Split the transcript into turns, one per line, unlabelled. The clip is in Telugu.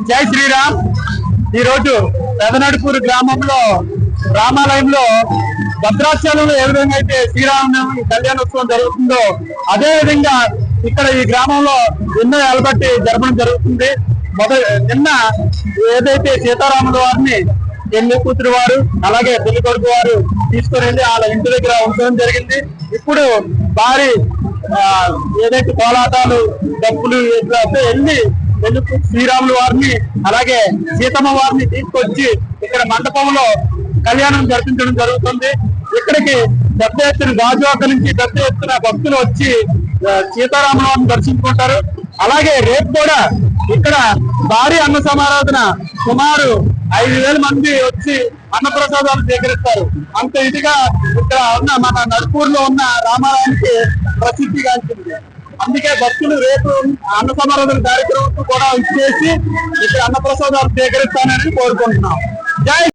జై శ్రీరామ్. ఈ రోజు పెదనడుపూరు గ్రామంలో రామాలయంలో భద్రాచలంలో ఏ విధంగా అయితే శ్రీరామనవమి కళ్యాణోత్సవం జరుగుతుందో అదే విధంగా ఇక్కడ ఈ గ్రామంలో ఎన్నో ఏళ్ళబట్టి జరపడం జరుగుతుంది. నిన్న ఏదైతే సీతారాముల వారిని పెళ్లి కూతురు వారు అలాగే పెళ్లి కొడుకు వారు తీసుకుని వెళ్ళి వాళ్ళ ఇంటి దగ్గర ఉంచడం జరిగింది. ఇప్పుడు భారీ ఏదైతే కోలాటాలు డప్పులు ఇట్లా వెళ్ళి పెళ్లి శ్రీరాముల వారిని అలాగే సీతమ్మ వారిని తీసుకొచ్చి ఇక్కడ మండపంలో కళ్యాణం జరిపించడం జరుగుతుంది. ఇక్కడికి పెద్ద ఎత్తున గాజువాక నుంచి పెద్ద ఎత్తున భక్తులు వచ్చి సీతారాముల వారిని దర్శించుకుంటారు. అలాగే రేపు కూడా ఇక్కడ భారీ అన్న సమారాధన సుమారు 5,000 మంది వచ్చి అన్నప్రసాదాలు స్వీకరిస్తారు. అంత ఇదిగా ఇక్కడ ఉన్న మన నడుపూరులో ఉన్న రామాలయానికి ప్రసిద్ధిగాంచింది. అందుకే భక్తులు రేపు అన్న సమారాధన కార్యక్రమం కూడా ఇచ్చేసి ఇక్కడ అన్నప్రసాదాలు స్వీకరిస్తానని కోరుకుంటున్నాం. జై